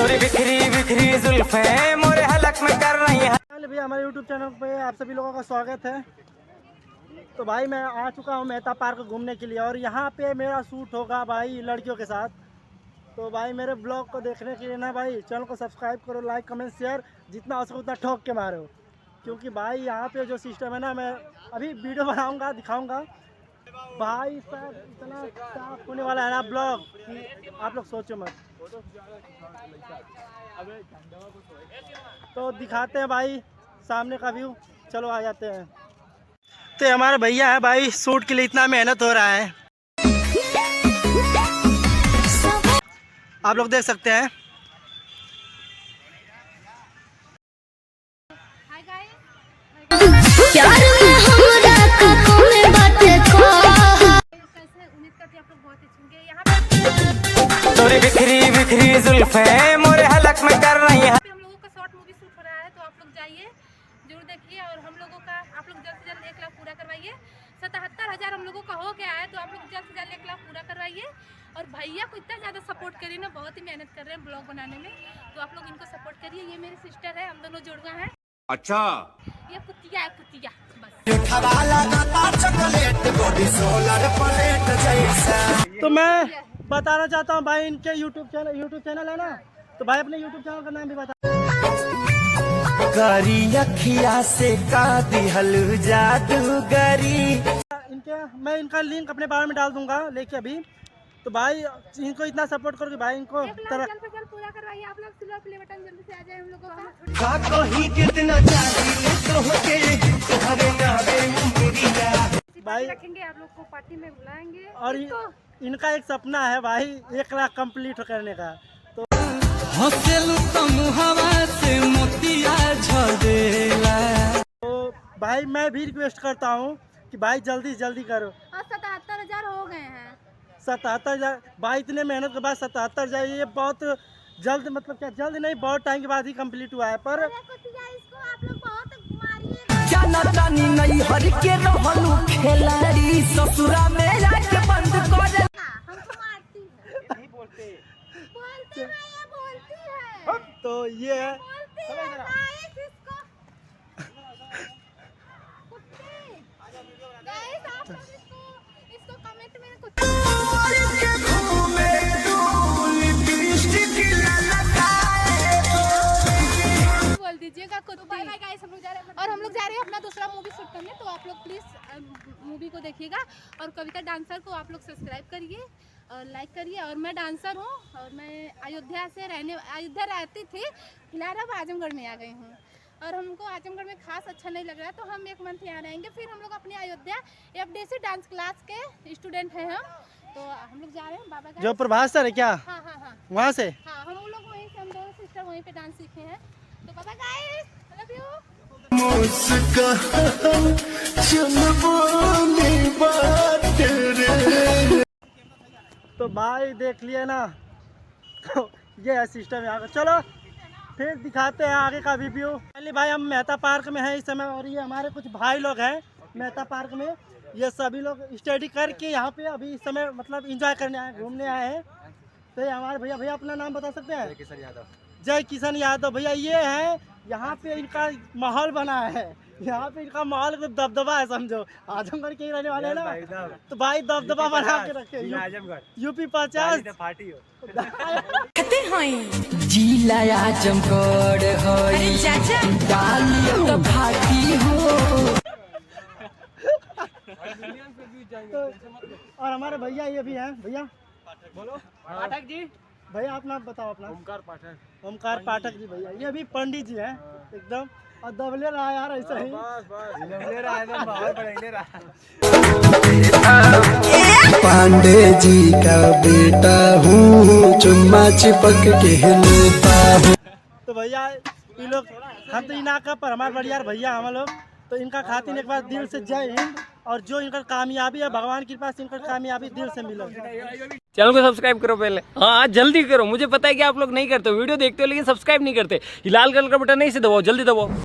तोरी बिखरी बिखरी जुल्फें मोरे हलक में कर रही हैं। भैया हमारे यूट्यूब चैनल पे आप सभी लोगों का स्वागत है। तो भाई मैं आ चुका हूँ मेहता पार्क घूमने के लिए और यहाँ पे मेरा शूट होगा भाई लड़कियों के साथ। तो भाई मेरे ब्लॉग को देखने के लिए ना भाई चैनल को सब्सक्राइब करो, लाइक कमेंट शेयर जितना हो सके उतना ठोक के मारो, क्योंकि भाई यहाँ पे जो सिस्टम है ना मैं अभी वीडियो बनाऊँगा दिखाऊँगा। भाई साहब इतना साफ होने वाला है ना ब्लॉग कि आप लोग सोचो मत। तो दिखाते हैं भाई सामने का व्यू, चलो आ जाते हैं। तो हमारे भैया है भाई, शूट के लिए इतना मेहनत हो रहा है, आप लोग देख सकते हैं। तोरी बिखरी बिखरी जुल्फें मोरे हलक में कर रही हैं। हम लोगों का शॉर्ट मूवी शूट हो रहा है, तो आप लोग जाइए जरूर देखिए। और हम लोगों का आप लोग जल्द से जल्द 1 लाख पूरा करवाइए। 77,000 हम लोगों का हो गया है, तो आप लोग जल्द से जल्द 1 लाख पूरा करवाइए। और भैया को इतना ज़्यादा सपोर्ट करिए ना, बहुत ही मेहनत कर रहे हैं ब्लॉग बनाने में, तो आप लोग इनको सपोर्ट करिए। ये मेरी सिस्टर है, हम दोनों जुड़वा हैं। अच्छा, ये कुतिया है, कुतिया बस। तो मैं बताना चाहता हूँ भाई इनके यूट्यूब चैनल है ना, तो भाई अपने यूट्यूब चैनल का नाम भी बता। गरी अखिया से का दिहल जादूगरी। मैं इनका लिंक अपने बारे में डाल दूंगा लेके अभी। तो भाई इनको इतना सपोर्ट करो कि भाई इनको जल्द से जल्द पूरा करवाइए। आप लोग सिल्वर प्ले बटन जल्दी से आ जाए हम लोगों का। भाई रखेंगे आप लोग को, पार्टी में बुलाएंगे। और इनका एक सपना है भाई 1 लाख कंप्लीट करने का। तो तो भाई मैं भी रिक्वेस्ट करता हूँ कि भाई जल्दी से जल्दी करो। 77,000 हो गए हैं। 77,000 भाई, इतने मेहनत के बाद 77,000 ये बहुत जल्द, मतलब क्या जल्द नहीं, बहुत टाइम के बाद ही कंप्लीट हुआ है। पर इसको आप लोग बहुत मारिए। नहीं हर के रहलू खेलाड़ी ससुरा में जाके बंद कर हमको मारती है। नहीं बोलती है, ये बोलती है। तो ये है बोलती है गाइस इसको। कुत्ते गाइस आप लोग इसको कमेंट में कुछ बोल दीजिएगा कुत्ते। बाय बाय गाइस, हम लोग जा रहे हैं और हम लोग जा रहे हैं अपना दूसरा मूवी शूट करने। तो आप लोग प्लीज मूवी को देखिएगा और कविता डांसर को आप लोग सब्सक्राइब करिए और लाइक करिए। और मैं डांसर हूँ और मैं अयोध्या रहती थी, फिलहाल अब आजमगढ़ में आ गई हूँ। और हमको आजमगढ़ में खास अच्छा नहीं लग रहा है, तो हम 1 मंथ यहाँ रहेंगे। फिर हम लोग अपने अयोध्या FDC डांस क्लास के स्टूडेंट हैं हम। तो हम लोग जा रहे हैं बाबा का जो प्रभास सर है क्या, हाँ हाँ हाँ वहाँ से। हाँ, हम लोग वहीं से, हम दोनों सिस्टर वहीं पे डांस सीखे हैं। तो बाबा गाइस, आई लव यू। तो भाई देख लिए ना, तो ये है सिस्टम यहाँ का। चलो फिर दिखाते हैं आगे का रिव्यू। पहले भाई हम मेहता पार्क में हैं इस समय, और ये हमारे कुछ भाई लोग हैं मेहता पार्क में। ये सभी लोग स्टडी करके यहाँ पे अभी इस समय मतलब एंजॉय करने आए, घूमने आए हैं। तो ये हमारे भैया अपना नाम बता सकते हैं? जय किशन यादव भैया। ये है यहाँ पे इनका माहौल बना है, यहाँ पे इनका माहौल को दबदबा है, समझो आजमगढ़ के ही रहने वाले हैं ना, तो भाई दबदबा बना के रखे। यूपी 50 जिला आजमगढ़ तो और हमारे भैया ये भी हैं। भैया बोलो। पाठक जी भैया आप नाम बताओ अपना। ओमकार पाठक जी भैया, ये भी पंडित जी हैं एकदम, और दबले रहा यार ऐसा ही। पांडे जी का बेटा हूँ, चुम्मा चिपक के लेता हूँ। तो भैया ये लोग, हम तो इनाका पर हमारे बढ़िया भैया हम लोग, तो इनका खातिर एक बार दिल से जय हिंद। और जो इनका कामयाबी है भगवान की कृपा से इनका कामयाबी दिल से मिले। चैनल को सब्सक्राइब करो पहले, हाँ जल्दी करो। मुझे पता है कि आप लोग नहीं करते, वीडियो देखते हो लेकिन सब्सक्राइब नहीं करते। लाल कलर का बटन नहीं से दबाओ, जल्दी दबाओ।